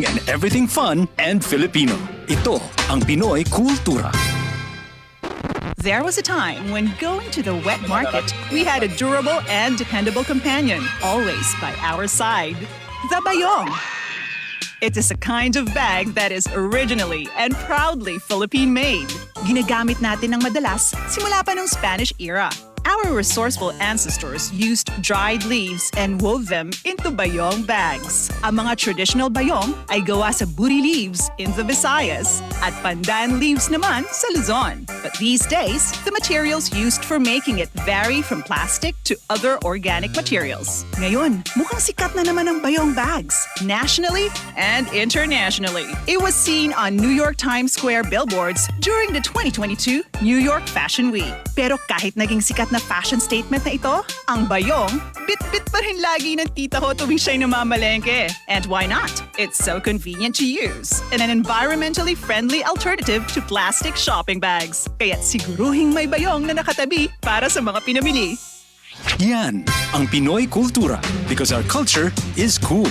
everything and everything fun and Filipino. Ito ang Pinoy Kultura. There was a time when going to the wet market, we had a durable and dependable companion, always by our side. The bayong. It is a kind of bag that is originally and proudly Philippine-made. Ginagamit natin ng madalas simula pa ng Spanish era. Our resourceful ancestors used dried leaves and wove them into bayong bags. Ang mga traditional bayong ay gawa sa buri leaves in the Visayas at pandan leaves naman sa Luzon. But these days, the materials used for making it vary from plastic to other organic materials. Ngayon, mukhang sikat na naman ang bayong bags, nationally and internationally. It was seen on New York Times Square billboards during the 2022 New York Fashion Week. Pero kahit naging sikat na fashion statement na ito, ang bayong, bit-bit pa rin lagi ng tita ko tuwing siya'y namamalengke. And why not? It's so convenient to use and an environmentally friendly alternative to plastic shopping bags. Kaya't siguruhing may bayong na nakatabi para sa mga pinamili. Yan ang Pinoy Kultura because our culture is cool.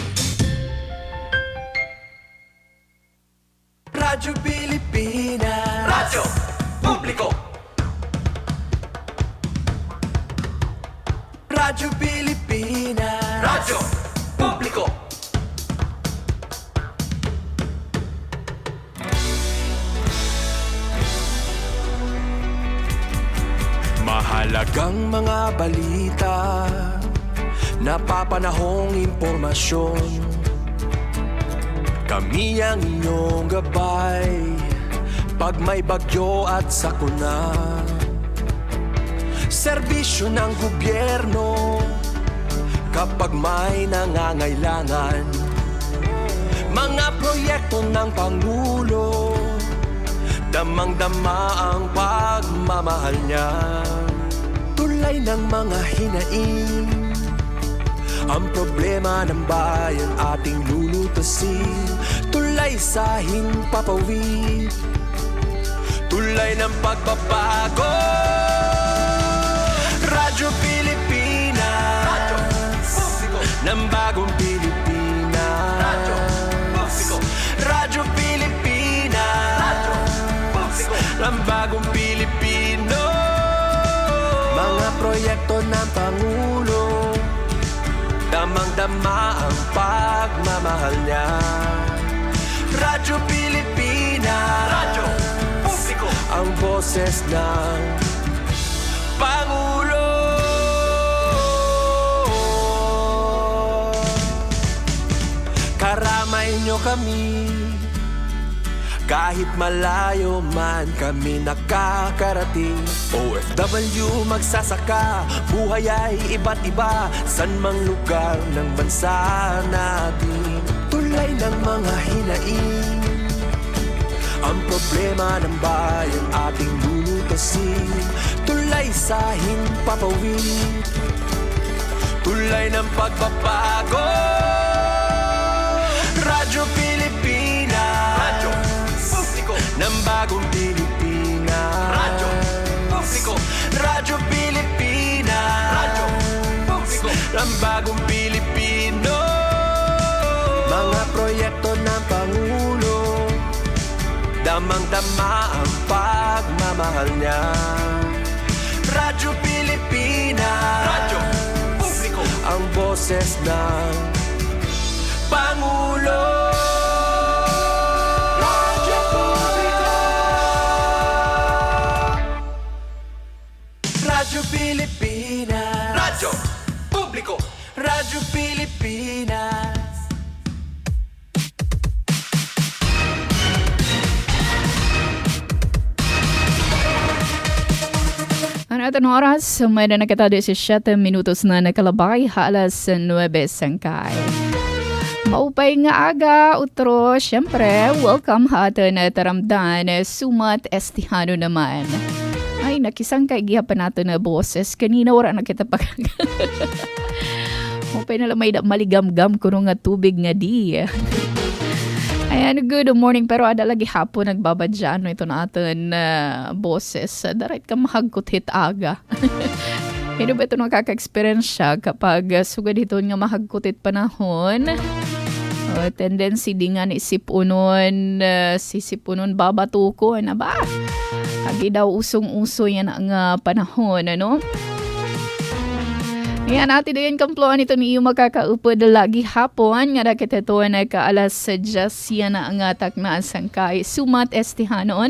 Radyo Pilipinas. Radyo Publiko. Radyo Pilipinas. Radyo Publiko. Mahalagang mga balita, napapanahong impormasyon. Kami ang inyong gabay pag may bagyo at sakuna. Serbisyo ng gobyerno kapag may nangangailangan. Mga proyekto ng Pangulo, damang-dama ang pagmamahal niya. Tulay ng mga hinaing, ang problema ng bayan ating lulutasin. Tulay sa himpapawid, tulay ng pagbabago. Radyo Pilipinas, Radyo Publiko ng bagong Pilipinas. Radyo Publiko, Radyo Pilipinas, Radyo Publiko ng bagong Pilipino. Mga proyekto ng Pangulo, damang-dama ang pagmamahal niya. Radyo Pilipinas, Radyo Publiko, ang boses ng Pangulo. Karamay nyo kami, kahit malayo man kami nakakarating. OFW magsasaka, buhay ay iba't iba, san mang lugar ng bansa natin. Tulay ng mga hinaing, ang problema ng bayan ating lulutasin. Tulay sa himpapawid, tulay ng pagbabago. Radyo Pilipinas, Radyo Publiko ng bagong Pilipinas. Radyo Publiko, Radyo Pilipinas, Radyo Publiko ng bagong Pilipino. Mga proyekto ng Pangulo, damang-dama ang pagmamahal niya. Radyo Pilipinas, Radyo Publiko, ang boses ng Pangulo. Radyo Publiko, Radyo Pilipinas, Radyo Publiko, Radyo Pilipinas. Ang ating oras, may na nakita 17 minutos na nakalabay, alas 9 sangkay. Maupay nga aga, utro, syempre, welcome ha atin na taramdan, sumat estihano naman. Ay, nakisangkay gihapan natin na boses, kanina wala na kita pag... Maupay na lang may maligam-gam kuno nga tubig nga di. Ayan, good morning. Pero ada lagi hapon nagbabadyan ito na atin boses. Darait ka mahagkuthit aga. Hindi ba ito nakaka-experience siya kapag sugad ito nga mahagkuthit panahon? Tendency di nga ni sipunon, si sipunon babatuko na ba? Agi daw usong-uso yan ang panahon, ano? Yan, natin din kamploan ito ni iyo makakaupod lagi hapon. Nga rakit ito na kaalas sa yan na ang takna sangkay sumat estihanon.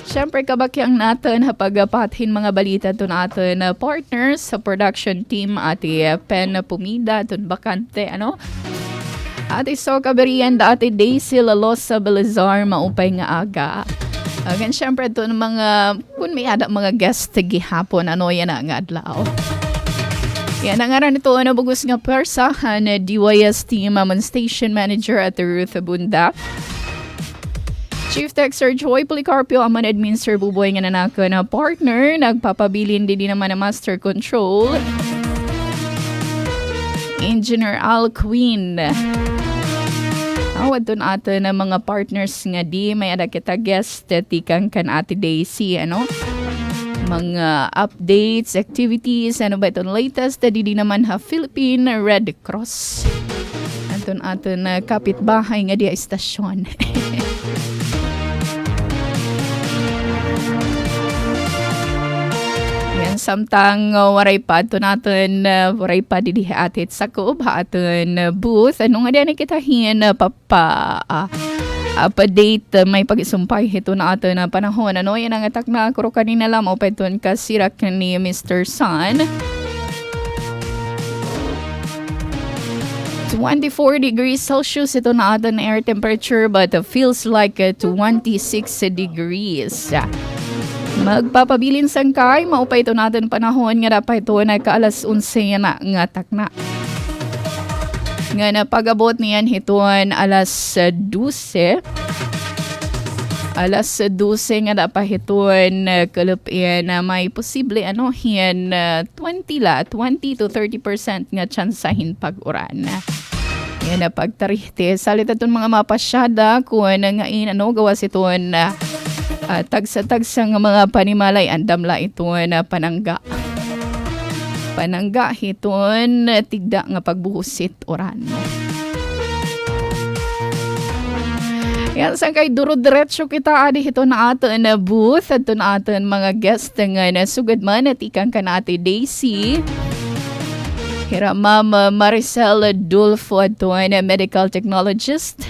Siyempre kabakyang natin hapagapathin mga balita ito natin partners sa production team ati Pen Pumida ito bakante, ano? Ati so kaberian ati Daisy Lalosa Belazar maupay nga aga. Again, siyempre ito mga kung may ada mga guest gihapon, ano yan nga adlaw. Yan, ang aran ito na bugus nga persahan na DYS team amon station manager at Ruth Bunda. Chief Tech Sir Joy Policarpio amon admin Sir Buboy nga nanako na partner. Nagpapabilin din naman na master control. Engineer Al Queen. Awad dun ato na mga partners nga di may ada kita guest tikang kan Ate Daisy, ano? Mga updates, activities, ano ba itong latest? Di naman Philippine Red Cross. Anton aton na kapitbahay nga di istasyon. Yan, samtang waray pa ito natin, waray pa didihatit sa koob aton booth. Ano nga di kita hin pa-date may pag-isumpay ito na ato na panahon. Ano, yan ang atak na kuro kanina lang o peton kasirak ni Mr. Sun. 24 degrees Celsius ito na ato na air temperature but feels like 26 degrees. Magpapabilin sangkay, maupay ito natin panahon nga dapat ito na kaalas 11 na nga takna. Nga na pag-abot niyan hiton alas 12. Alas 12 nga dapat hiton kalupin na may posible ano yan 20 to 30% nga tsansahin pag-uran. Yan na pagtarihte. Salit itong mga mapasyada kung nga ano gawas iton tagsa-tagsa nga mga panimalay andamla iton panangga. Panangga hiton tigda nga pagbuhusit oran. Yan sa kay duro-diretso kita adi hito na ato na booth at na ato mga guest nga nasugad man at ikang kanate Daisy. Hira Ma'am Maricel Dulfo at na medical technologist.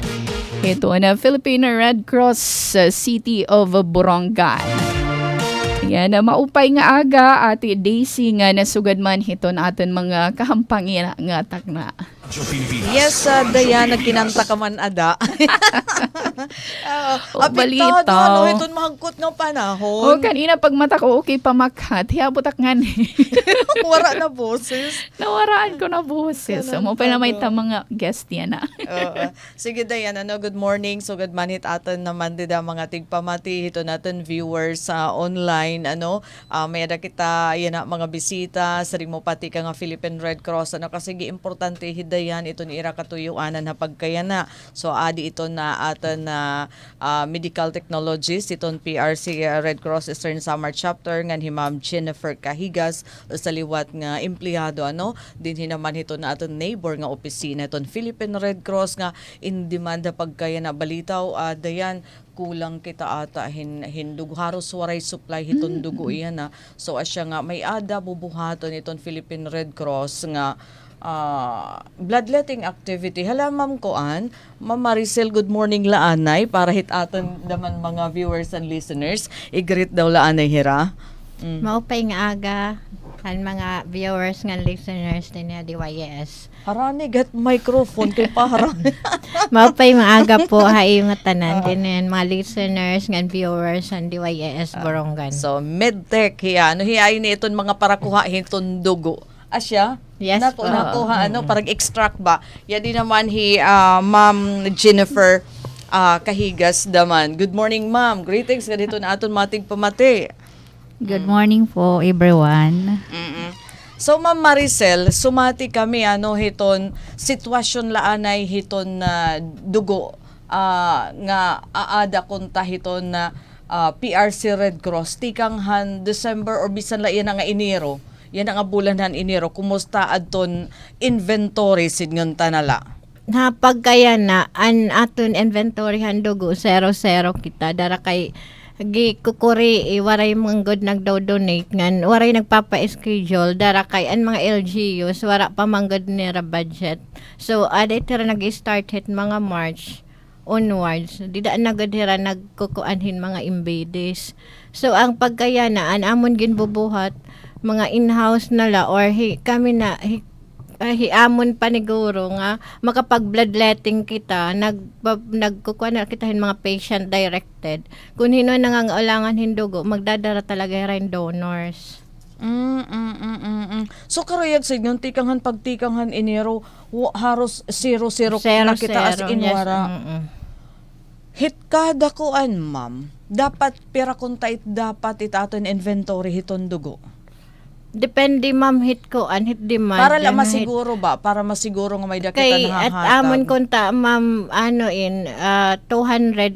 Ito na Philippine Red Cross City of Borongan. Yan, maupay nga aga Ate Daisy nga nasugad man hiton aton mga kahampangin nga takna. Yes, Diana, kinanta ka man ada. Balita. Ano, iton mahagkot ng panahon. Kanina pag mata ko, okay pa makat. Hiyabutak nga ni. Wara na boses. Nawaraan ko na boses. So, mo pa na may mga guest yan na. Sige, Diana, no, good morning. So, good manit aton naman dida mga tigpamati. Ito natin viewers sa online. Ano, may ada kita, yan na, mga bisita. Saring mo pati ka nga Philippine Red Cross. Ano, kasi importante hiday yan ito ni ira katuyuanan na pagkayana. So adi ito na aton na medical technologist iton PRC Red Cross Eastern Samar Chapter ngan hi Ma'am Jennifer Cahigas sa liwat nga empleyado ano din hinaman ito na aton neighbor nga opisina iton Philippine Red Cross nga in demand pagkayana balitaw dayan kulang kita ata hindugo haros waray supply hiton dugo iyan na so asya nga may ada bubuhaton iton Philippine Red Cross nga bloodletting activity. Hala ma'am koan, Ma'am Maricel, good morning laanay para hitaton naman mga viewers and listeners. I-greet daw laanay hira. Maupay nga aga ang mga viewers nga listeners din na DYS. Harani get microphone kay paharani. Maupay maaga po hay nga tanan din mga listeners nga viewers ang DYS Borongan. So medtech hiya ano hiya ini iton mga parakuha hiton dugo. Asya? Yes po. Nakuha ano parang extract ba? Ya di naman Ma'am Jennifer Cahigas daman. Good morning ma'am. Greetings kadito na aton mating pamati. Good morning po everyone. So Ma'am Maricel, sumati kami ano hiton sitwasyon laanay hiton na dugo nga aada kunta hiton na PRC Red Cross tikang han December or bisan la yan nga Enero. Yan ang bulan han Enero. Kumusta adton inventory sidngon tanala? napagkaya na an aton inventory handugo 00 kita dara kay gi kukuri waray mga good nagdo-donate ngan waray nagpapa-schedule dara kay an mga LGUs wara pa manggod nira budget. So aday tira nag-start hit mga March onwards di daan na gud hira nagkukuanhin mga imbedis. So ang pagkayanaan amon ginbubuhat mga in-house nala or kami na hiamon paniguro nga makapag-bloodletting kita nagkukuha na kita mga patient directed kung hino nangangailangan hindugo magdadara talaga rin donors. So karayag sa inyo, tikanghan pagtikanghan iniro, haros 00 na kita as inwara. Hit kada kuan, ma'am. Dapat pera kuntait dapat itaton inventory hiton dugo. Depende ma'am hit ko hit demand. Para lang masiguro ba? Para masiguro nga may dakita kay na at amon kunta ma'am 200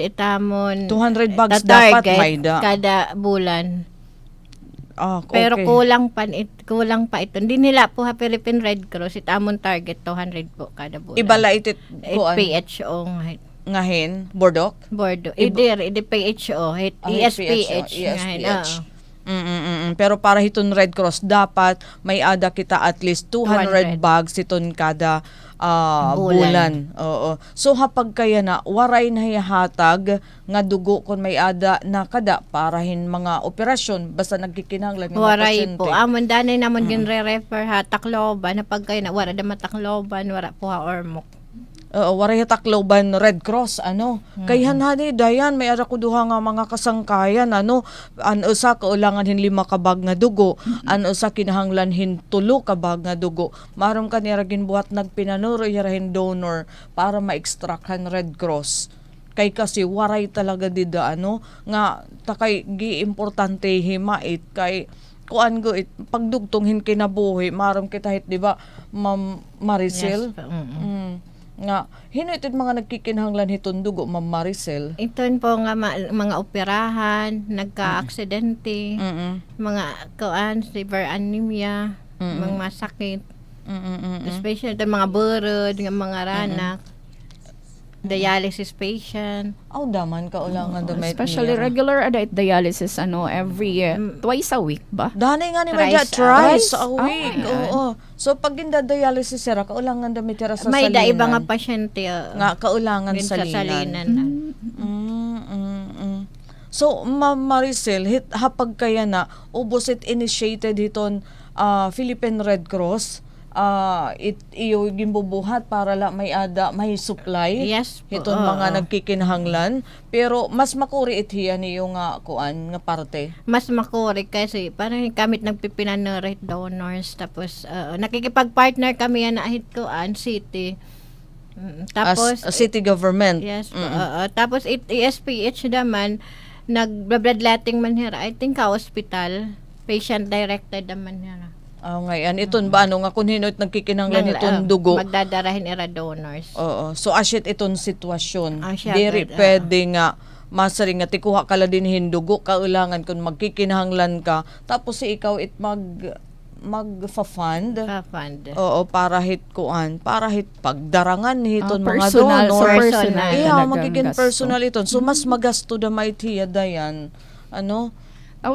itamon 200 bags target dapat may da. kada bulan. Okay. Pero kulang pa ito. Hindi nila po Philippine Red Cross itamon target 200 po kada bulan. Ibala itit kuan PHO ngahin bordok. Bordo. Idi PHO ESPH ngahin. Pero para hiton Red Cross dapat may ada kita at least 200 bags hiton kada bulan. Oo. So hapag kaya na waray na hihatag nga dugo kon may ada na kada parahin mga operasyon basta nagkikinahanglan nga waray pasyente. po amon danay namon ginre-refer ha Tacloban na pagkaya na wala da Tacloban wala po ha Ormoc. Waray Tacloban Red Cross kay hanhani dayan may ara ko duha nga mga kasangkayan an usa kaulangan hin 5 ka bag nga dugo an usa kinahanglan hin 3 ka bag nga dugo maron kanira ginbuhat nagpinanuro yarahin donor para ma-extracthan Red Cross kay kasi waray talaga dida nga takay gi importante himait kay kuan go pagdugtong hin kinabuhi maron kita hit di ba Ma'am Maricel. Yes, nga hinuitid mga nagkikinahanglan hiton dugo Ma'am Maricel. Iton po nga mga operahan, nagka-aksidente, mga kuan, severe anemia, mga masakit. Especially itong mga burod, mga ranak, dialysis patient. Daman kaulangan damit Especially regular dialysis every twice a week ba? Danay nga ni Thrice a week. Oo. So pag dialysis sira kaulangan damit tira sa may salinan. da iba nga pasyente nga kaulangan salinan. So Ma'am Maricel hapag kaya na ubos it initiated hiton Philippine Red Cross iyo gimbubuhat para la may supply yes po, hiton mga nagkikinahanglan pero mas makuri itiya niyo nga kuan nga parte mas makuri kasi parang kami nagpipinanurate donors tapos nakikipag-partner kami yan na hit kuan city tapos as city government yes po, tapos ESPH naman nag-bloodletting man hira I think hospital patient directed naman hira. Ngayon, iton ba nga kung hino't nagkikinanglan iton dugo? Magdadarahin ira donors. Oo. So, asyet iton sitwasyon. Diri good, pwede nga masari nga tikuha kala din hindugo kaulangan kung magkikinahanglan ka tapos si ikaw magfa-fund. Oo, para hit pagdarangan hiton mga personal, donors. personal. Magiging gasto. personal iton. So, mas magasto da may tiya dayan.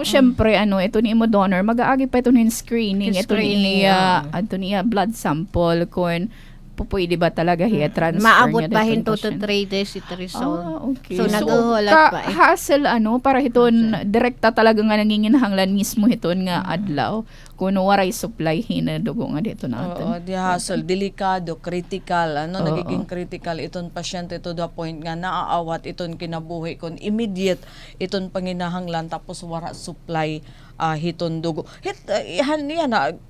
Syempre, ito ni mo donor, mag-aagi pa ito ni screening. Ito niya blood sample kung pwede ba talaga transfer maabot niya ba dito hin 2 to patient. 3 days ito result. Okay. So, naghuhulat pa hassle para hiton direkta talaga nga nanginginahanglan mismo hiton nga adlaw kung waray supply hinadugo nga dito natin. Oo, di hassle, delikado, critical, nagiging critical iton pasyente to the point nga naaawat iton kinabuhi kung immediate iton panginahanglan tapos wara supply hiton dugo.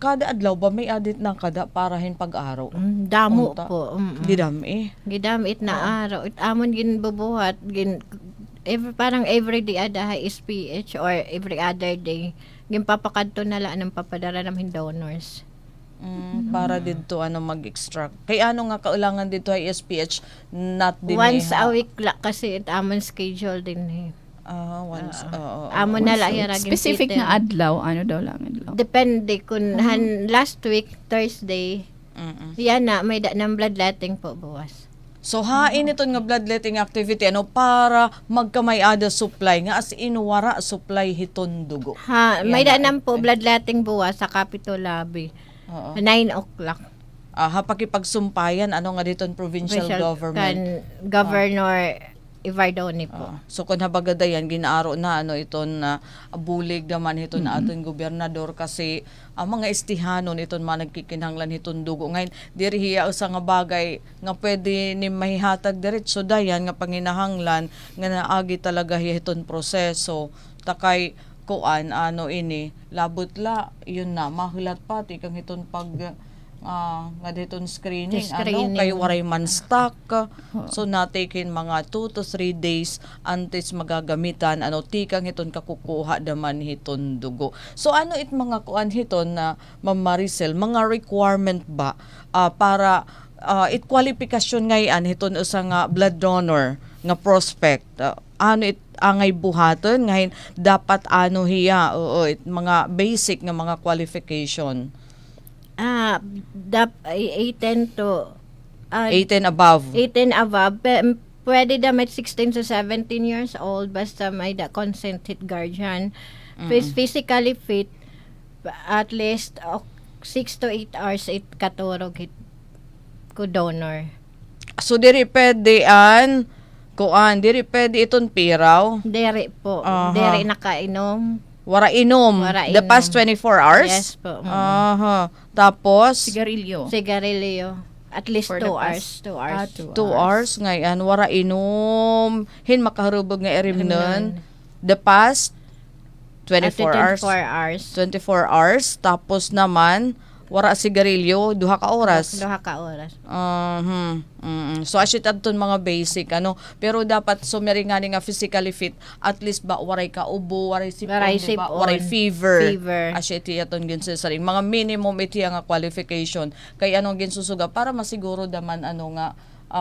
Kada adlaw ba may adit ng kada para hin pag-araw? Damo Unta. po. Gidami. Gidamit na araw. Amon ginbubuhat parang every day ada SPH or every other day ginpapakadto na lang ng papadara namin donors. Para dito mag-extract. Kaya nga kaulangan dito ay SPH not din Once a week la kasi amon schedule din once. Amon na lang Specific na adlaw, daw lang adlaw? Depende kung last week Thursday Yan na, may da ng bloodletting po buwas. So hain ito nga bloodletting activity para magkamay-ada supply nga as in wara supply hiton dugo. May da ng po bloodletting buwas sa Capitol Lobby. 9 o'clock. Hapakipagsumpayan nga diton provincial government. Governor Ivardoni po. So kung habagadayan ginaaro na iton na bulig naman hiton na aton gobernador kasi ang mga istihanon iton man nagkikinahanglan hiton dugo ngayon diri hiya usa nga bagay nga pwede ni mahihatag diretso dayan nga panginahanglan nga naagi talaga hiton proseso takay kuan ini labot yun na mahulat pati kang hiton pag nga diton screening kay waray man stock so na-taken mga 2 to 3 days antes magagamitan tikang hiton kakukuha daman hiton dugo. So it mga kuan hiton na Ma'am Maricel mga requirement ba para it kwalifikasyon ngayon hiton usa nga blood donor nga prospect it angay buhaton ngayon dapat hiya mga basic nga mga qualification 18 to 18 above. 18 above. Pwede damit 16 to 17 years old basta may da consented guardian. Physically fit at least 6 to 8 hours katurog ko donor. So diri pwede diri pwede iton piraw. Diri po. Diri nakainom. Wara inom. The past 24 hours? Yes po. Tapos? Sigarilyo. At least 2 hours. 2 hours. 2 hours ngayon. Wara inom. Hin makaharubog nga erim nun. The past 24 hours. 24 hours. Tapos naman, wara sigarilyo, 2 ka oras. 2 ka oras. So asyit adton mga basic pero dapat sumeri nga nga physically fit at least ba waray ka ubo, waray sipon, waray fever. Asyit iyaton gin sa saring mga minimum iti nga qualification kay ginsusuga para masiguro daman nga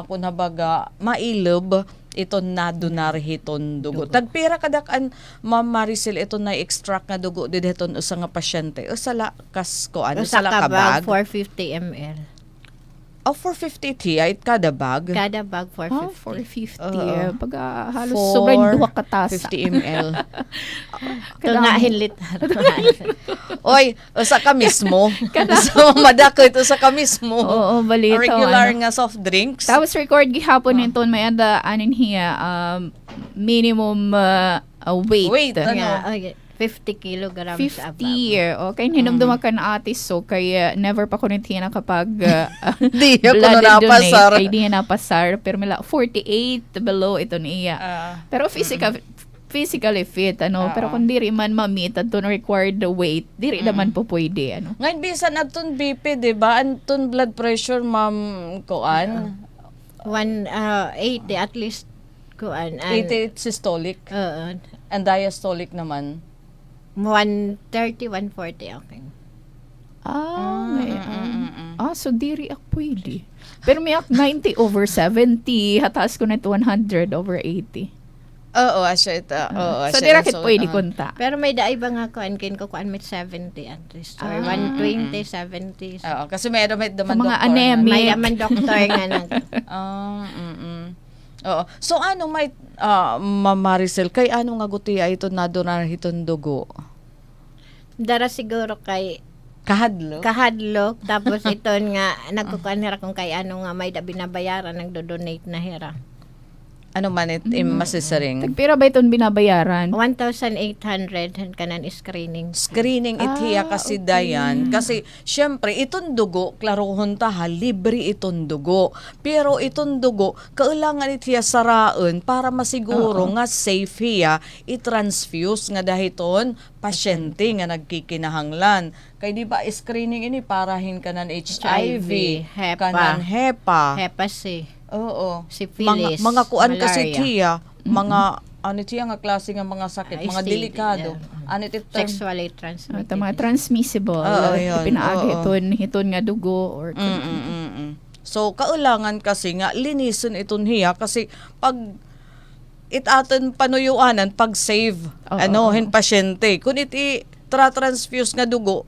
kung habaga mailob ito na donar hiton dugo. Tagpira kadak-an Ma'am Maricel ito na extract nga dugo didheton usa nga pasyente. Usala kas usala ka bag 450 ml. 450 tiya kada bag. Kada bag 450. Pag halos sobrang 2 ka tasa. 50 ml. Kangahin litar. Oy, usa ka mismo. So madako ito sa ka mismo. Oo, balito. Regular nga soft drinks. Tapos record gihapon nito may ada anin hiya minimum weight. 50 kilograms 50 okay hinumdum ka na atis so kaya never pa ko nitiyan kapag di ako blood napasar donate ay di napasar pero mila 48 below ito niya pero physically fit pero kung diri man ma-meet adton required weight diri naman po pwede ngayon bisan adton BP di ba anton blood pressure Ma'am kuan 180 at least kuan 80 systolic and diastolic naman 130, 140, okay. So diri ako pwede. Pero may 90 over 70, hataas ko na ito 100 over 80. Oo, asya ito. So diri rakit pwede kunta. Pero may daay ba nga kuan mit 70 at least or 120, 70. Oo, kasi may daman mga doktor. anemic. May daman doktor nga nang. Oo. So may Ma'am Maricel kay nga gutiya ito na donar hiton dugo? Dara siguro kay kahadlok tapos iton nga nagkukuan hira kung kay nga may binabayaran nagdo-donate na hira. Man masisering? Tagpira ba itong binabayaran? 1,800 kanan screening. Screening itiya kasi dayan. Kasi syempre itong dugo, klarohon libre itong dugo. Pero itong dugo, kailangan itiya saraan para masiguro nga safe hiya i-transfuse nga dahiton pasyente nga nagkikinahanglan. Kay di ba screening ini parahin kanan HIV, kanan HEPA. HEPA C. Oo. Syphilis, mga kuan kasi malaria. tiya, mga tiya nga klase nga mga sakit, mga STD, delikado. Sexually transmitted. Ito mga transmissible. Pinaagi hiton nga dugo or So kailangan kasi nga linisin iton hiya kasi pag itaton panuyuanan pag save hin pasyente kun iti transfuse nga dugo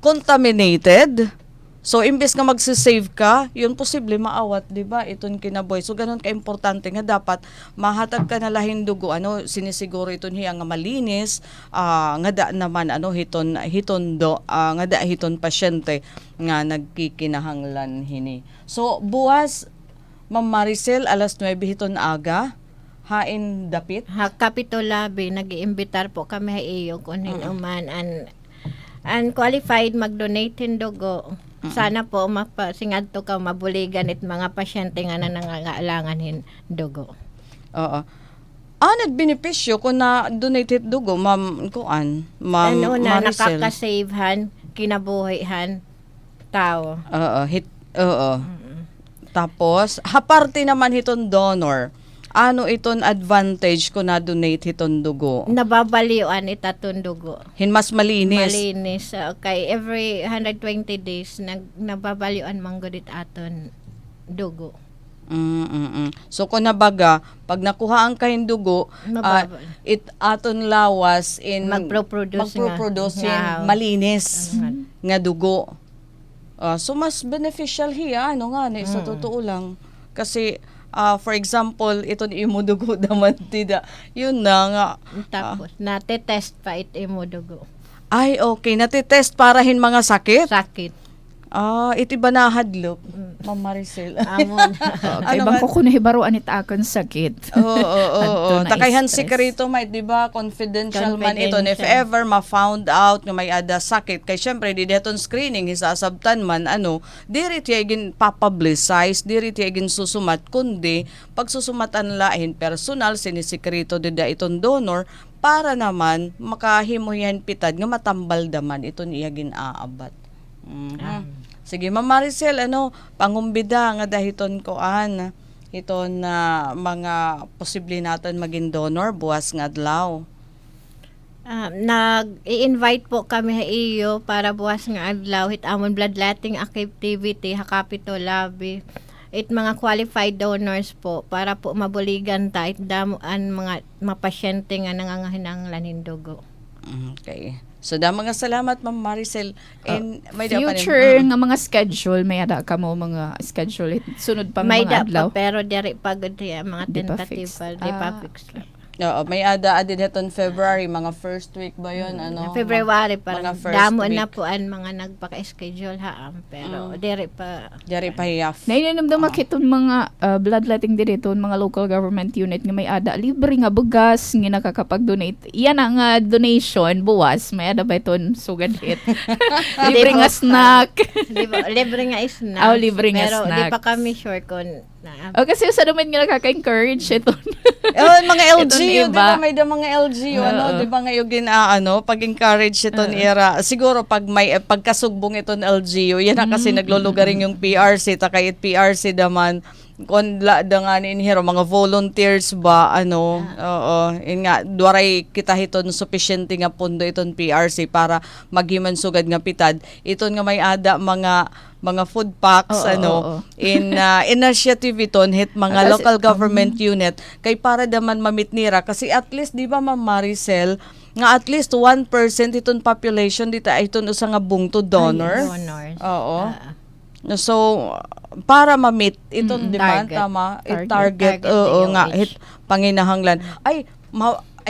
contaminated So, imbes nga magsisave ka, yun posible maawat, di ba? Iton kinaboy. So, ganun ka-importante nga dapat mahatag ka na lahin dugo. Sinisiguro iton hiya nga malinis, nga da naman, nga da hiton pasyente nga nagkikinahanglan hini. So, buwas, Ma'am Maricel, alas 9 hiton aga, hain dapit. Kapitulabi, nag-iimbitar po kami iyo kung hinuman and qualified mag-donate hin dugo. Sana po mapasingad to ka mabuligan it mga pasyente nga na nangangailangan hin dugo. Oo. Nagbenepisyo kung na-donate dugo, Ma'am Ma'am Maricel. Nakaka-savehan, kinabuhihan, tao. Oo. Tapos, haparte naman hiton donor, ano iton advantage kung na-donate hiton dugo? Nababaliwan itaton dugo. Mas malinis. Malinis. Okay, every 120 days, nababaliwan manggudit aton dugo. So kung nabaga, pag nakuha ang kahin dugo, aton lawas in magproproduce nga malinis nga dugo. So mas beneficial hiya sa totoo lang. Kasi for example, iton imudugo naman tida. Yun na nga. Tapos nate-test pa imo dugo. Ay, okay. Natitest para hin mga sakit? Sakit. Iti ba na hadlok, Ma'am Maricel? Amon. Okay, bang ko nahibaruan ita akong sakit. Oo. Takayhan sikrito, di ba? Confidential man ito. If ever ma-found out nga may ada sakit, kay syempre, di deton screening, hisasabtan man, diri tiyagin papublicize, diri tiyagin susumat, kundi, pagsusumatan lain personal, sinisikrito dida itong donor, para naman, makahimuyan pitad, nga matambal daman, ito niyagin aabat. Sige, Ma'am Maricel, pangumbida nga dahiton koan iton na mga posible natin maging donor buwas nga adlaw. Nag-i-invite po kami sa iyo para buwas nga adlaw hit amon bloodletting activity Kapitulabi. It mga qualified donors po para po mabuligan ta it damuan mga pasyente nga nangangahinanglan hin dugo. Okay. So, mga salamat, Ma'am Maricel. And may future nga mga schedule, may ada ka mo mga schedule. Sunod pa may mga adlaw. Pero diri pagod mga tentative. Di pa fix lang. Oo, may ada adin heton February, mga first week ba yun? February parang mga first damo week. na po ang mga nagpaka-schedule pero diri pa hiyaf. Naiinamdam makiton mga bloodletting dito, mga local government unit nga may ada libre nga bugas nga nakakapag-donate. Iyan ang donation buwas, may ada ba iton sugadit. Libre nga snack. libre nga snack. Libre nga pero snack. Pero di pa kami sure kung kasi sa naman nga nakaka-encourage ito. Mga LGU, di ba? May mga LGU, di ba ngayon pag-encourage ito era. Siguro pag may pagkasugbong ito LGU, yan na kasi naglulugaring yung PRC, takayit PRC daman, kung danganin hero, mga volunteers ba, yun nga, duwaray kita hiton sufficiente nga pundo iton PRC para maghiman sugad nga pitad. Iton nga may ada mga food packs in initiative iton hit mga local government unit kay para daman mamit nira kasi at least di ba Ma'am Maricel nga at least 1% iton population dita iton usa nga bungto donor. Donors. Oo. So para ma-meet itong demand tama target nga hit panginahanglan ay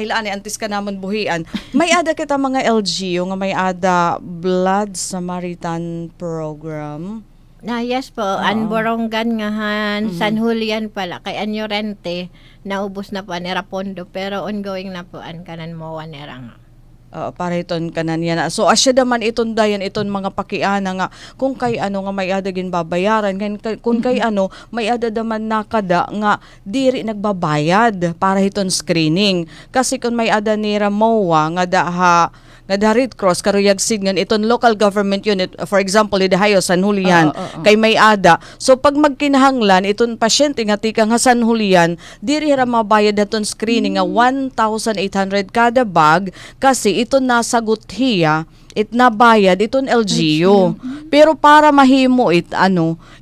laan antis ka naman buhian may ada kita mga LGU nga may ada Blood Samaritan program yes po Borongan nga San Julian pala kay Anyorente naubos na po nera pondo pero ongoing na po kanan mo nera nga para iton kanan yan. So asya daman iton dayan iton mga pakiana nga kung kay nga may adagin babayaran kung kay may ada daman nakada nga diri nagbabayad para iton screening kasi kung may ada ni MOA nga da Red Cross karuyag signgan iton local government unit for example idahayo San Julian kay may ada so pag magkinahanglan iton pasyente nga tika nga San Julian diri ra mabayad naton screening nga 1,800 kada bag kasi iton nasagot hiya nabayad iton LGU pero para mahimo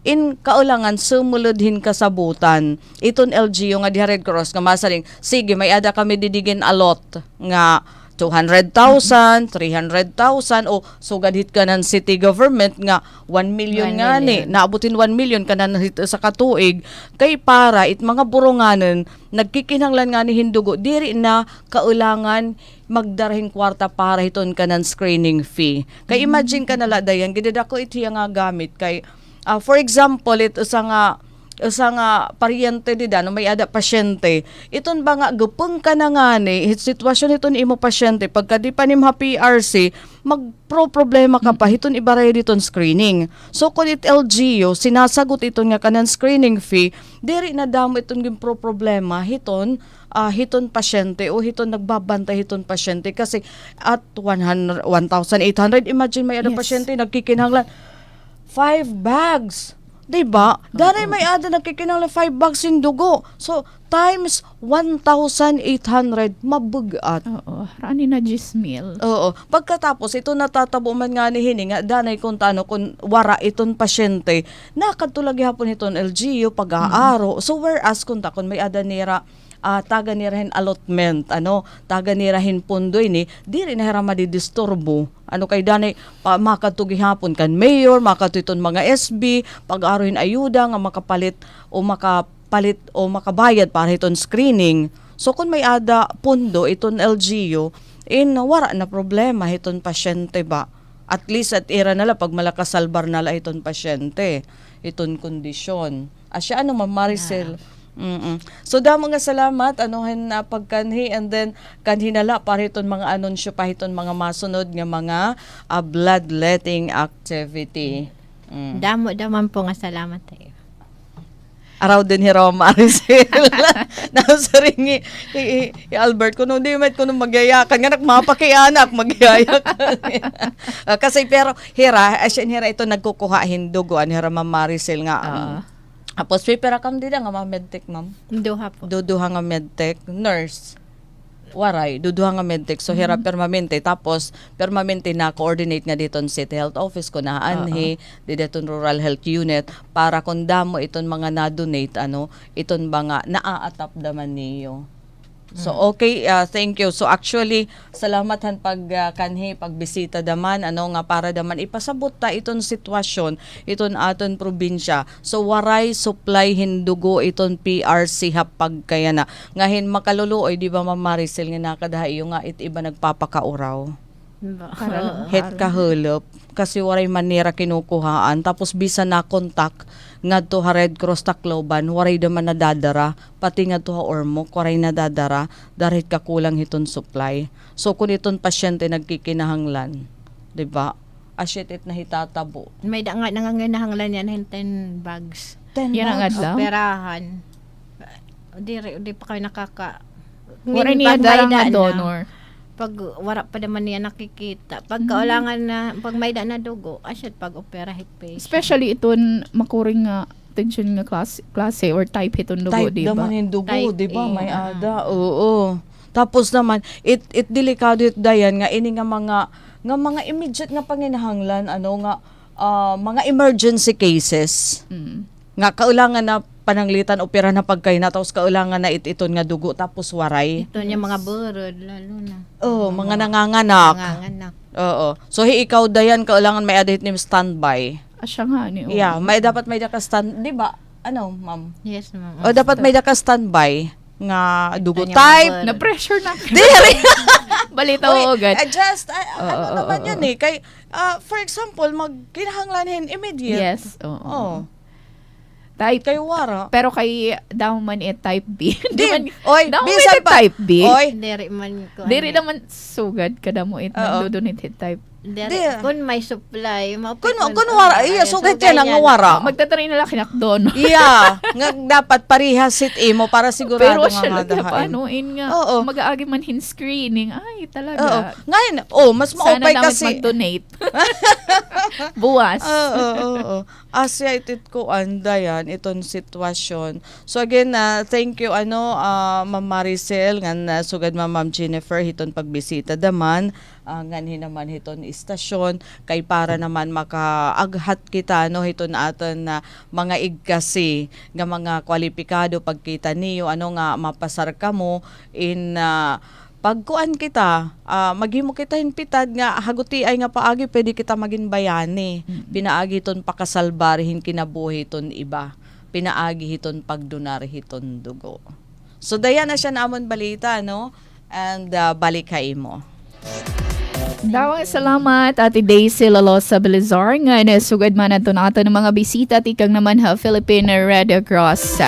in kaulangan sumulodhin kasabutan iton LGU nga di Red Cross nga masaring sige may ada kami didigin alot nga 200,000, 300,000 o sugad hit ka ng city government nga 1 million 1 nga ni million. naabutin 1 million ka na hit sa katuig kay para it mga buronganan nagkikinahanglan nga ni hindugo diri na kaulangan magdarahing kwarta para hiton ka ng screening fee. Kay imagine ka nala dayan gidadako iti nga gamit kay for example ito sa nga paryente di da no may ada pasyente iton ba nga gupeng ka na nga ni sitwasyon iton imo pasyente pagka di pa nim ha PRC problema ka pa hiton ibaray diton screening so kun it LGU sinasagot iton nga kanan screening fee diri na damo iton gin problema hiton pasyente o hiton nagbabantay hiton pasyente kasi at 1,800 imagine may ada Yes. pasyente nagkikinahanglan 5 bags. Diba? Danay may ada nagkikinahanglan 5 bags in dugo. So, times 1,800, mabugat. Oo, rani na 10,000. Oo. Pagkatapos, ito natatabo man nga ni hininga, danay kung tano, kung wara iton pasyente, nakatulagi hapon iton LGU, pag-aaro. So, whereas kung may ada nira, taga nirahin allotment, taga nirahin pundoy ni, di rin nahira madidisturbo. Kay danay, makatugi hapon kan mayor, makatuiton mga SB, pag-arohin ayuda, nga makapalit o makabayad para iton screening. So, kung may ada pundo, iton LGU, wara na problema iton pasyente ba? At least at ira nala, pag malakasalbar nala iton pasyente, iton kondisyon. Asya, Ma'am Maricel? So damo nga salamat na pagkanhi and then kanhinala para iton mga anunsyo pa iton mga masunod nga mga bloodletting activity. Damo daman po nga salamat tayo. Araw din hiraw Maricel. Nasaringi Albert kuno di met kuno magyayakan nga nagmapakianak magyayakan. Kasi pero hira ito nagkukuha hindugo hira Ma'am Maricel nga. Tapos pipera kam dida nga medtech ma'am. Duha po. Duduha nga medtech nurse. Waray, duduha nga medtech. So hira permanente tapos permanente na coordinate nga diton City Health Office ko na anhi diton Rural Health Unit para kung damo iton mga na-donate iton ba nga naaatap daman niyo. So okay, thank you. So actually salamat han kanhi pagbisita daman nga para daman ipasabot ta iton sitwasyon iton aton probinsya. So waray supply hindugo iton PRC hapag kaya na ngahin makaluluoy di ba Ma'am Maricel nga nakadahayo nga iba nagpapakauraw. Het kahulop kasi waray manira kinukuhaan tapos bisa na kontak ngadto ha Red Cross Tacloban waray daman nadadara pati ngadto ha Ormoc waray nadadara darit ka kulang hiton supply so kun iton pasyente nagkikinahanglan di ba asyet it na hitatabo May da nga nanganginahanglan yan 10 bags. 10 Yan ang bags. adlaw. Operahan. Di pa kayo nakaka. Wala Ngayon, niya pag darang may na da donor. Pag wala pa naman niya nakikita. Pag kaulangan na, pag may da na dugo, asyat pag opera hit patient. Especially iton makuring nga tension nga klase or type iton dugo, type di ba? naman yung dugo, Type di ba? A, May ada. Oo. Tapos naman, it delikado it dayan nga ini nga mga immediate nga panginahanglan mga emergency cases. Nga kaulangan na pananglitan opera na pagkay na tapos kaulangan na iton nga dugo tapos waray. Ito niya mga burod, lalo na. Oh, mga nanganganak. Nanganganak. Oo. So ikaw dayan kaulangan may adit ni standby. Asya nga ni. Yeah, dapat may ka stand, di ba? Ma'am? Yes, ma'am. O dapat may ka standby nga dugo Ito niya mga type. burod. Na-pressure na. Diri. Balita Oy, mo agad. adjust. Naman yan eh. Kay, for example, magkinahanglanhin immediate. Yes. Oo. Oh. Type. Kay wara. Pero kay daw man type B. Di, oy, daw man bisan pa. type B. Oy, Diri man ko. Diri naman sugad kada mo nagdodonate type. Diri, Di. kung may supply, kun wara, iya, sugat yan ang wara. Magtatry na lang kinakdon. Iya, nga dapat parihas sit imo para sigurado Pero nga siya lang madahain. paanoin nga. Oo. Mag-aagi man hin screening. Ay, Oo. talaga. Ngayon, mas Sana maupay dapat kasi. mag-donate. Buwas. Oo. Asya itit ko andayan iton sitwasyon. So again, thank you Ma'am Maricel ngan sugad Ma'am Jennifer hiton pagbisita daman ngan hinaman hiton istasyon kay para naman makaaghat kita hiton aton na mga igkasi nga mga kwalipikado pagkita niyo nga mapasar ka mo in pagkuan kita, maghimo kita hinpitad nga haguti ay nga paagi pwede kita maging bayani. Pinaagi ton pakasalbar kinabuhi ton iba. Pinaagi hiton pagdunar hiton dugo. So daya na siya namon balita, no? And balik kay mo. Dawang salamat Ate Daisy Lalosa Belizar nga nasugad man nato ng mga bisita tikang naman ha Philippine Red Cross.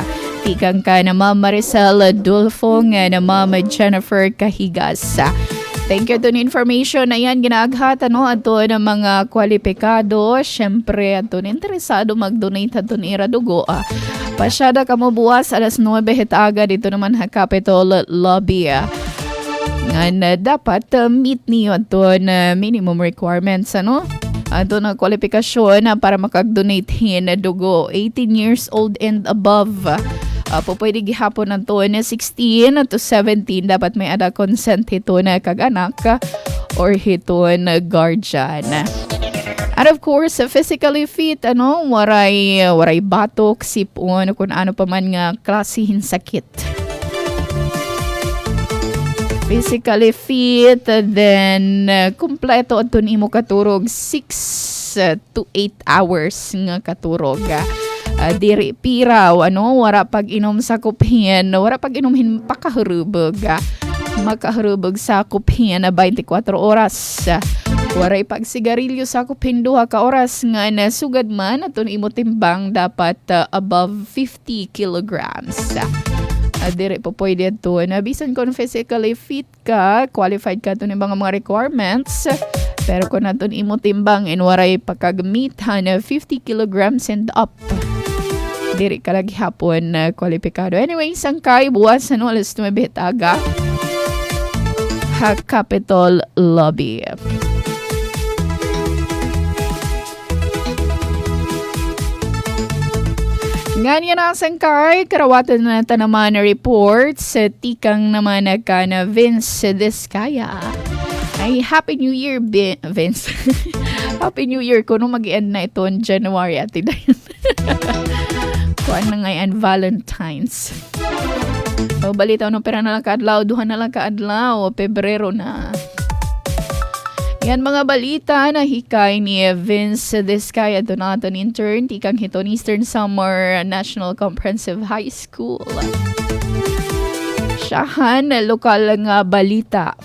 Tikang ka na Ma'am Maricel Dulfo nga na Ma'am Jennifer Kahigas. Thank you to information na yan ginaaghata no ato ng mga kwalipikado. Syempre ato interesado mag-donate ato ni Iradugo. Pasyada ka mo buwas alas 9 hitaga dito naman ha Capitol Lobby. Nga dapat meet niyo ato na minimum requirements ano. Ato na kwalifikasyon para makag-donate na dugo 18 years old and above. Pwede gihapon na to na 16 to 17 dapat may ada consent hito na kag-anak or hito na guardian. And of course, physically fit, waray batok, sipon, kung ano pa man nga klasihin sakit. Physically fit, then kompleto at imo katurog 6 to 8 hours nga katurog. Diri piraw, wara pag-inom sa kuphin, wara pag-inomhin pakahurubog. Makahurubog sa kuphin na 24 oras. Waray pag-sigarilyo sa kuphin 2 ka oras nga nasugad man at imo timbang dapat above 50 kilograms. Diri po pwede ito. Bisan kung physically fit ka, qualified ka ito ng mga requirements. Pero kung natin imo timbang and waray pagkagamitan na 50 kilograms and up, diri ka lagi hapon kwalipikado. Anyway, sangkay buwas alas 9 hitaga ha Capitol Lobby. Ganyan na sangkay, karawatan na naman na reports sa tikang naman ka na Vince Diskaya. Ay, Happy New Year, Vince. Happy New Year ko nung mag-end na ito in January at dayon. Kuan na ngayon, Valentine's. So, balita no, pera na lang kaadlaw, 2 na lang kaadlaw, Pebrero na. Yan mga balita na hikay ni Vince Diskaya Donaton intern tikang hiton Eastern Samar National Comprehensive High School. Siyahan lokal nga balita.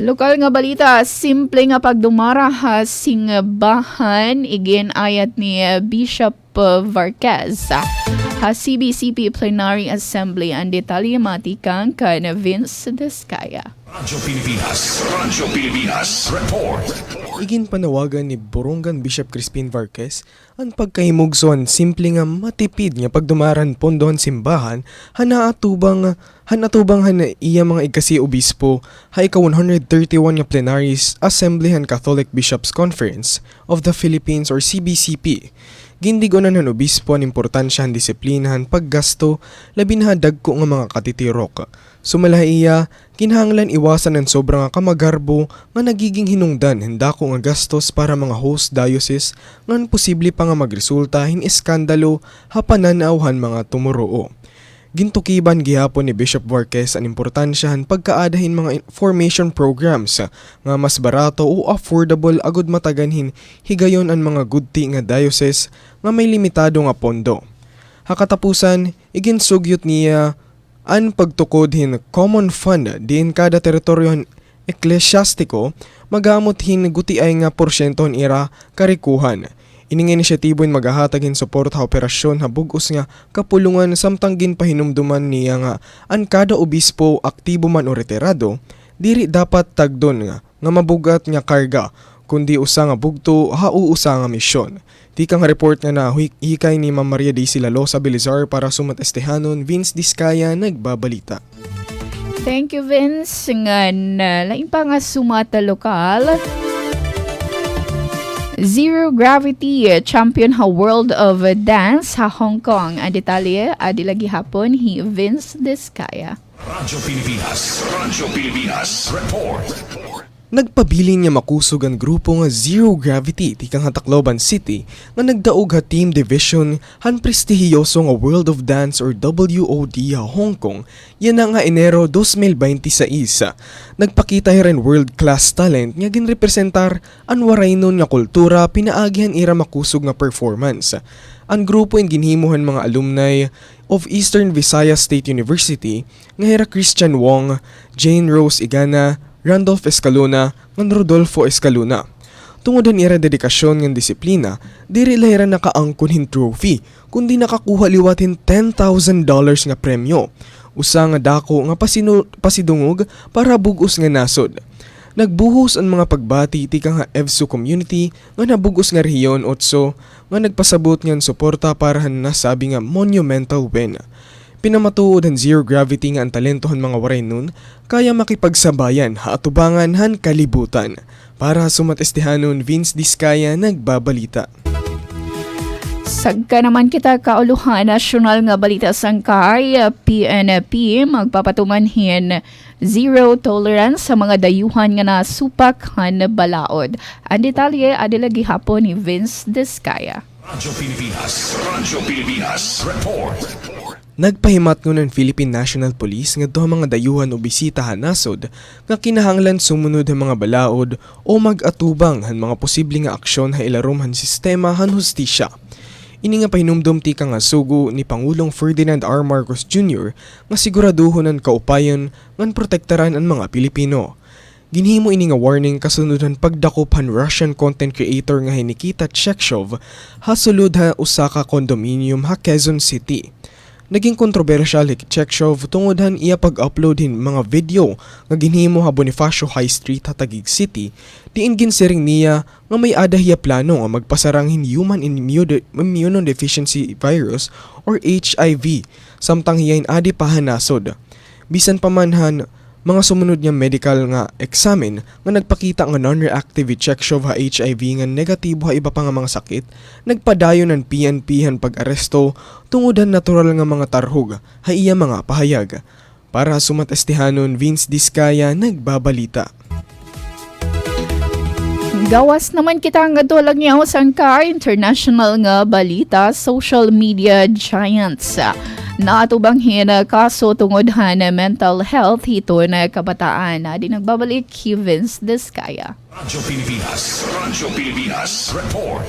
Lokal nga balita, simple nga pagdumara ha singbahan igin ayat ni Bishop Varquez. Ha CBCP Plenary Assembly ang detalye matikang ka na Vince Diskaya. Radyo Pilipinas, report. Igin panawagan ni Borongan Bishop Crispin Varquez ang pagkahimugson simple nga matipid nga pagdumaran pondohan simbahan hanatubang iya mga ikasi obispo ha ika 131 nga plenaries Assembly and Catholic Bishops Conference of the Philippines or CBCP. Gindigonan ng obispo ang importansya ang disiplinahan paggasto labi na dagko nga mga katitirok. Sumalahiya, kinahanglan iwasan ng sobrang kamagarbo nga nagiging hinungdan hindako nga gastos para mga host diocese ngan posible pa nga magresulta hin iskandalo hapananawhan mga tumoroo. Gintukiban gihapon ni Bishop Varquez ang importansyahan pagkaadahin mga formation programs nga mas barato o affordable agud mataganhin higayon ang mga gudti nga diocese nga may limitado nga pondo. Hakatapusan, iginsugyot niya ang pagtukod common fund din kada teritoryo eklesyastiko magamot gutiay nga porsyento ira karikuhan. Ining inisyatibo magahatagin support ha operasyon ha bugos nga kapulungan samtanggin pahinumduman niya nga ang kada obispo aktibo man o retirado diri dapat tagdon nga mabugat nga karga kundi usa nga bugto ha uusa nga misyon. Tikang report nga na hikay ni Ma'am Maria Daisy Lalosa Belizar para sumatestehanon Vince Diskaya nagbabalita. Thank you Vince nga lain pa nga sumata lokal. Zero Gravity Champion ha World of Dance ha Hong Kong. Ang detalye adilagi hapon hi Vince Diskaya. Radyo Pilipinas, report. Nagpabilin nga makusog ang grupo nga Zero Gravity tikang Tacloban City nga nagdaog ha team division han prestihiyoso nga World of Dance or WOD ha Hong Kong yan nga Enero 2026. Nagpakita rin world-class talent nga ginrepresentar ang waray nun nga kultura pinaagihan ira makusog nga performance. Ang grupo ang ginhimuhan mga alumni of Eastern Visayas State University nga hera Christian Wong, Jane Rose Igana, Randolph Escalona, ngan Rodolfo Escalona. Tungodan ira dedikasyon ng disiplina, diri lahira nakaangkon trophy, kundi nakakuha liwatin $10,000 nga premyo. Usa nga dako nga pasidungog para bugos nga nasod. Nagbuhos ang mga pagbati tika nga EVSU community nga nabugos nga rehiyon 8 nga nagpasabot ngan suporta para nasabi nga monumental win. Pinamatuod ang Zero Gravity nga ang talentohan mga waray nun, kaya makipagsabayan haatubangan han kalibutan. Para sumatestihanon Vince Diskaya nagbabalita. Sagka naman kita kauluhan nasyonal nga balita sangkay PNP magpapatumanhin zero tolerance sa mga dayuhan nga nasupak han balaod. Ang detalye adila gihapon ni Vince Diskaya. Radyo Pilipinas Report. Nagpahimat ng Philippine National Police nga duha mga dayuhan o bisita nasod nga kinahanglan sumunod ang mga balaod o mag-atubang han mga posibleng nga aksyon ha ilarom han sistema han hustisya. Ini nga pahinumdum tika nga sugo ni Pangulong Ferdinand R. Marcos Jr. nga siguraduhon ang kaupayon ngan protektaran ang mga Pilipino. Ginhimo ini nga warning kasunod han pagdakop han Russian content creator nga Nikita Chekshov hasulod ha usa ka condominium ha Quezon City. Naging kontrobersyal si Chekshov tungod han iya pag-upload hin mga video nga ginhimo ha Bonifacio High Street ha Taguig City diin ginsiring niya nga may adahiya plano nga magpasarang hin human immunodeficiency virus or HIV samtang hiyain adi pa hanasod. Bisan pa man han mga sumunod niya medical nga examen nga nagpakita nga non-reactive Chekshov ha HIV nga negatibo ha iba pa nga mga sakit, nagpadayon ng PNP han pag-aresto tungod han natural nga mga tarhog ha iya mga pahayag. Para sumatestihanon Vince Diskaya nagbabalita. Gawas naman kita nga dolag niya sangka international nga balita social media giants. Naatubanghin kaso tungod na mental health hito na kabataan na di nagbabalik Vince Diskaya. Radyo Pilipinas Report.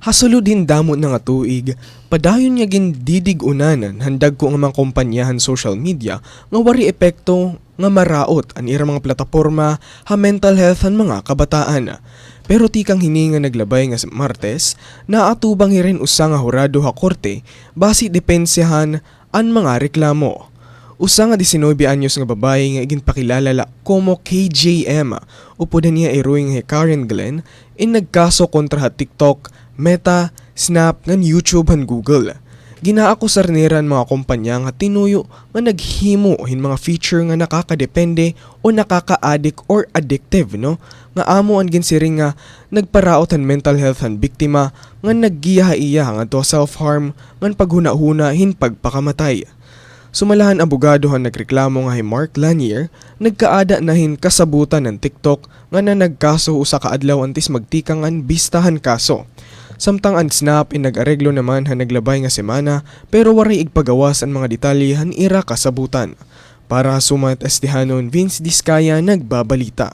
Hasulod din damot na nga tuig, padayon niya gindidig-unanan handag ko nga mga kompanyahan social media nga wari epekto nga maraot ang ira mga plataporma ha mental health ang mga kabataan. Pero tikang hininga naglabay nga sa Martes, naatubang rin usa nga hurado ha korte basi depensahan ang mga reklamo. Usa nga 19 anyos nga babae nga ginpakilala como KJM upod niya iruing nga Karen Glenn in nagkaso kontra ha TikTok, Meta, Snap, ngan YouTube han Google. Ginaakusar niran mga kumpanya nga tinuyo nga naghimo hin mga feature nga nakakadepende o nakaka-addict or addictive no nga amo ang ginsiring nga nagparaot han mental health han biktima nga naggiya iya nga to self-harm ngan paghuna-huna hin pagpakamatay. Sumalahan abogado han nagreklamo nga hi Mark Lanier nagkaada na hin kasabutan ng TikTok nga na nagkaso usa ka adlaw antes magtikangan bistahan kaso. Samtang ang Snap nag-areglo naman han naglabay nga semana pero waray igpagawas ang mga detalye han ira kasabutan. Para sumatestihanon Vince Diskaya nagbabalita.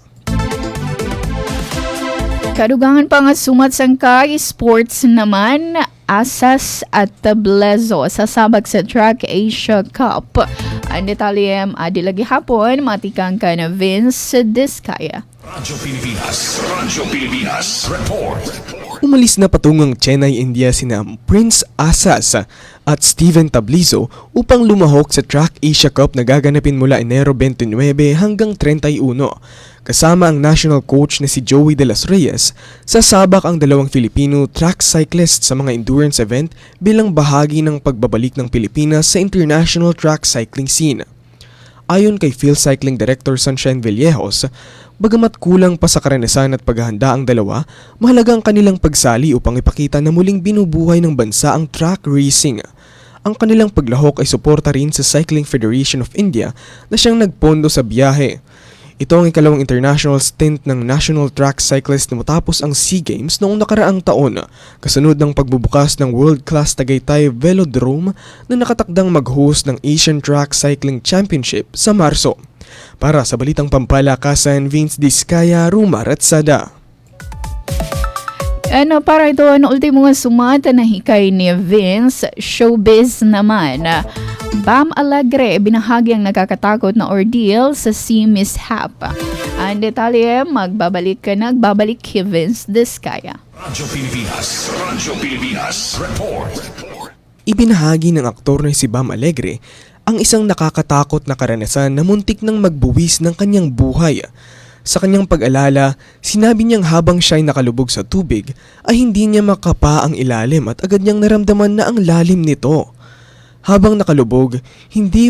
Kadugangan pa nga sumat sangkay sports naman Asas at Tablezo sa sabak sa Track Asia Cup. Ang detalyem adilagi hapon matikang ka na Vince Diskaya. Radyo Pilipinas Report. Umalis na patungang Chennai, India sina Prince Asas at Steven Tablizo upang lumahok sa Track Asia Cup na gaganapin mula Enero 29 hanggang 31. Kasama ang national coach na si Joey De Las Reyes, sasabak ang dalawang Filipino track cyclists sa mga endurance event bilang bahagi ng pagbabalik ng Pilipinas sa international track cycling scene. Ayon kay Field Cycling Director Sunshine Villejos, bagamat kulang pa sa karanasan at paghahanda ang dalawa, mahalaga ang kanilang pagsali upang ipakita na muling binubuhay ng bansa ang track racing. Ang kanilang paglahok ay suporta rin sa Cycling Federation of India na siyang nagpondo sa biyahe. Ito ang ikalawang international stint ng national track cyclist na matapos ang SEA Games noong nakaraang taon, kasunod ng pagbubukas ng world-class Tagaytay Velodrome na nakatakdang mag-host ng Asian Track Cycling Championship sa Marso. Para sa Balitang Pampalakasan, Vince Diskaya, Rumar at Sada. Para ito ang ultimo nga sumata na hikay ni Vince, showbiz naman. Bam Alegre, binahagi ang nakakatakot na ordeal sa sea mishap. Ang detalye, nagbabalik kay Vince Diskaya. Radyo Pilipinas Report. Ibinahagi ng aktor na si Bam Alegre ang isang nakakatakot na karanasan na muntik nang magbuwis ng kanyang buhay. Sa kanyang pag-alala, sinabi niyang habang siya'y nakalubog sa tubig ay hindi niya makapa ang ilalim at agad niyang naramdaman na ang lalim nito. Habang nakalubog, hindi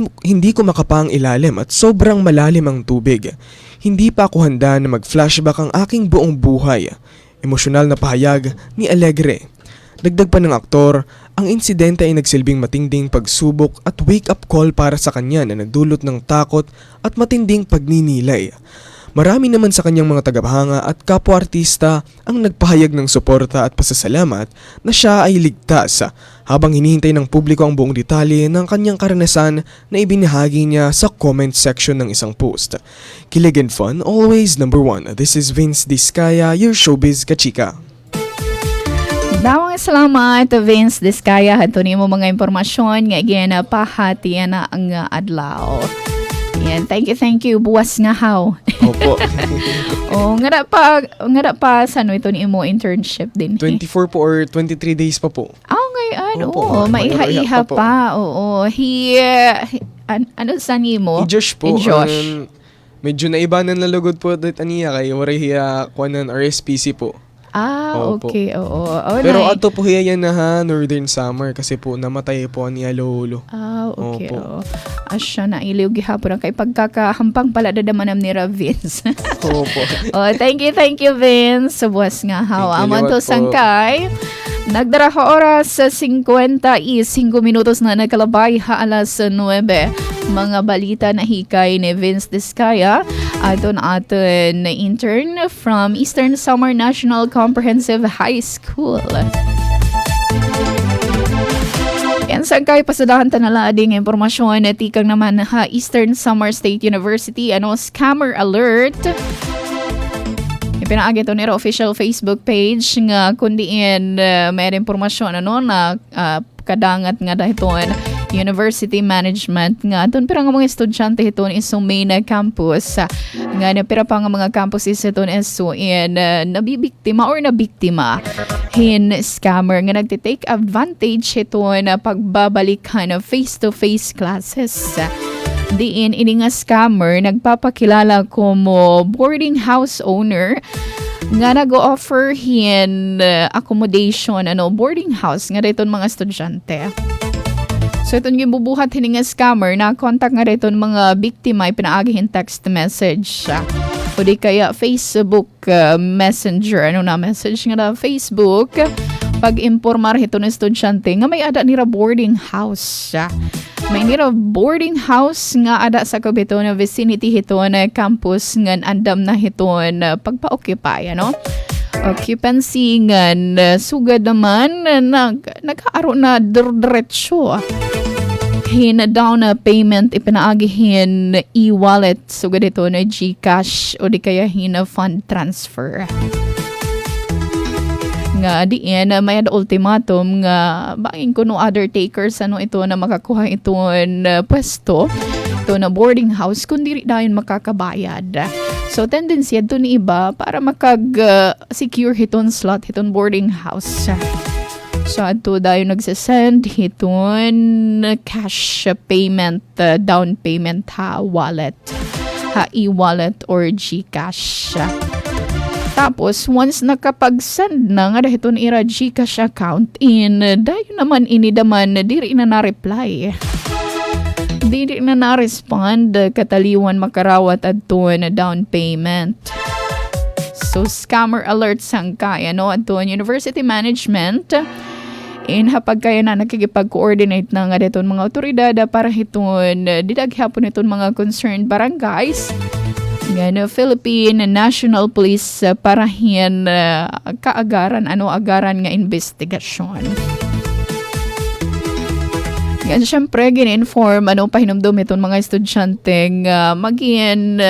ko makapa ang ilalim at sobrang malalim ang tubig. Hindi pa ako handa na mag-flashback ang aking buong buhay. Emosyonal na pahayag ni Alegre. Dagdag pa ng aktor, ang insidente ay nagsilbing matinding pagsubok at wake-up call para sa kanya na nagdulot ng takot at matinding pagninilay. Marami naman sa kanyang mga tagahanga at kapwa-artista ang nagpahayag ng suporta at pasasalamat na siya ay ligtas habang hinihintay ng publiko ang buong detalye ng kanyang karanasan na ibinahagi niya sa comment section ng isang post. Kilig and fun, always number one. This is Vince Diskaya, your showbiz kachika. Dawang salamat Vince Diskaya. Hato ni mo mga impormasyon nga pahati na ang adlaw. Yan, thank you. Buwas nga how. Opo. Nga pa sa ito ni mo internship din. 24 po or 23 days pa po. Ngayon, Opo, maiha-iha po. pa. Ano sa ni mo? I-Josh po. I-Josh. Medyo naibanan na lugod po dito aniya kay waray hiya kuanan RSPC po. Opo. Okay. Oo. Pero ato po hiya yan na ha, Northern Summer kasi po namatay po ni Lolo. Okay. Opo. Asya na iliw gihapon kay pagkakahampang pala dadamanam ni Vince. Opo. Thank you Vince. Buwas nga hawa. Amon to po. sangkay. Nagdara ka oras sa 55 minutos na nakalabay alas 9. Mga balita na hikay ni Vince Diskaya aton na intern from Eastern Samar National Comprehensive High School. Yan sangkay pasadahan tanala ading impormasyon na tikang naman ha Eastern Samar State University scammer alert. Ipinaagi ito nila official Facebook page nga kundiin may impormasyon na kadangat nga dahiton University Management nga doon pero nga mga estudyante ito ni main campus nga na pero pa nga mga campuses ito ni nabibiktima hin scammer nga nagtitake advantage ito na pagbabalikan of face-to-face classes. Diin ini nga scammer nagpapakilala ko mo boarding house owner nga nag-offer hin accommodation boarding house nga dito mga estudyante. So itong gibubuhat hini nga scammer na contact nga dito mga biktima ipinaagihin text message o di kaya Facebook Messenger message nga na Facebook pag-impormar hito ng estudyante nga may ada nira boarding house. May nira boarding house nga ada sa kabito na vicinity hito na campus nga andam na hito na pagpa-occupy, occupancy nga sugad naman nag-aaro na diretso. Hina-down na payment ipinaagihin e-wallet sugad ito na GCash o di kaya hina-fund transfer. Nga diin may ultimatum nga baing kuno other takers ito na makakuha ito na pwesto ito na boarding house kundi dayon makakabayad. So tendency ito ni iba para makag-secure hiton slot hiton boarding house. So ato dayon nagsasend hiton cash payment down payment wallet e-wallet or GCash. Tapos, once nakapag-send na nga dahil ira GCash account dayon naman inidaman diri na na-reply. Diri na na-respond kataliwan makarawat adto na down payment. So, scammer alert sangkay adto University Management hapag kaya na nakikipag-coordinate na nga dito mga otoridad para hiton didaghapon itong mga concerned barangays Nga Philippine National Police parahin kaagaran, agaran nga investigasyon. Yan, syempre, gin-inform, pahinumdum itong mga estudyante maging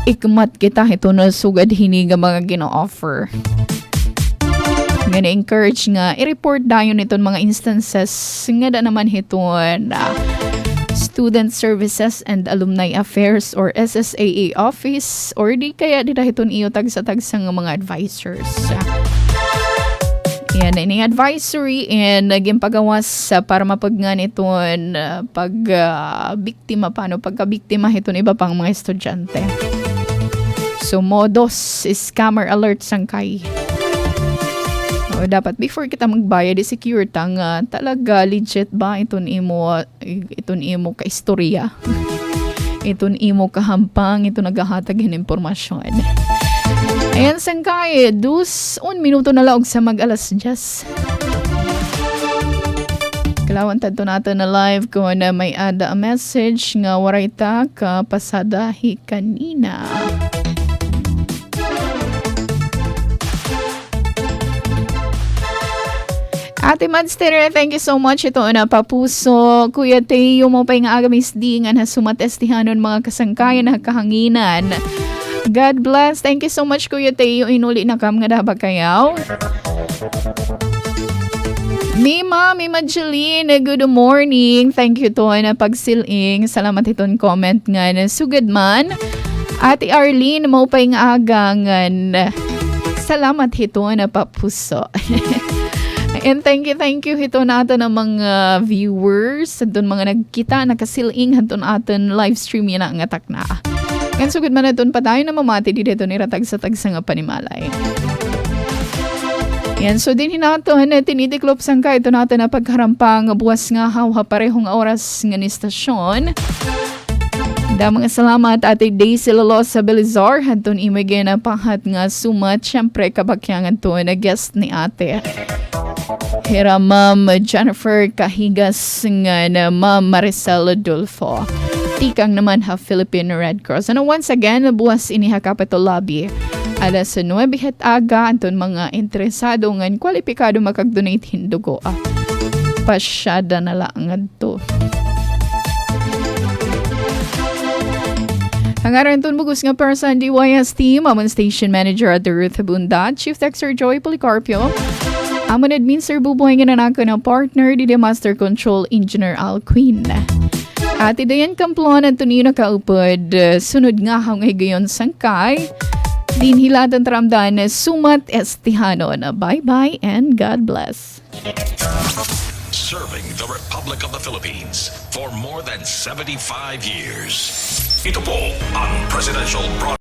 ikmat kita ito na sugad hiniga mga gino-offer. Nga na-encourage nga, i-report dayon itong mga instances nga da naman iton Student Services and Alumni Affairs or SSAA Office or di kaya di dahiton iyo tagsa-tagsa ng mga advisors. Yan, ini advisory and naging pagawas para mapagnan iton biktima pagka-biktima iton iba pang mga estudyante. So, modos scammer alert sangkay. Dapat before kita magbayad, i-secure nga talaga legit ba iton imo ka istorya. Iton imo kahampang, ito naghahatag ng impormasyon. Ayan sangkay, 1 minuto na laog sa mag-alas 10. Kailangan tanto natin na live ko na may ada a message nga waray ta kapasadahi kanina. Ate Madster, thank you so much. Ito na papuso. Kuya Teo mo pa nga agamis di nga na sumatestihanon mga kasangkayan na kahanginan. God bless. Thank you so much, Kuya Teo. Inuli na kam nga dabag kayaw. Mima Jeline, good morning. Thank you to na pagsiling. Salamat iton comment nga na sugad man. Ate Arlene, mo pa nga agangan. Salamat ito na papuso. And thank you hito natin ng mga viewers, doon mga nagkita, nakasiling hanton atin live stream yan ang atak na. Ngayon sugod man na doon pa tayo na mamati dito ni ratag sa tagsa nga panimalay. Yan, so din hinaton na tinitiklop sangka ito natin na pagkarampang buwas nga hawha parehong oras nga ni stasyon. Da mga salamat Ate Daisy Lolos sa Belizar, hanton imigay na pahat nga sumat, syempre kabakyangan to na guest ni ate. Hira Ma'am Jennifer Kahigas nga na Ma'am Maricel Adolfo. Tikang naman ha Philippine Red Cross. Once again, buwas ini ha Capitol Lobby. Alas 9 aga anton mga interesado ngan kwalipikado makag-donate hindugo. Pasyada na lang to. Hangaran itong bugus nga person DYS team, amon station manager at the Ruth Bunda, Chief Texter Joy Policarpio, amon admin Sir Buboy nga nanako ng partner, di Master Control Engineer Al Queen. At idayan kamplon at tunino na kaupod, sunod nga hang higayon sangkay, din hilatan taramdan sumat estihano na bye-bye and God bless. Serving the Republic of the Philippines for more than 75 years. Ito po ang Presidential Broadcast.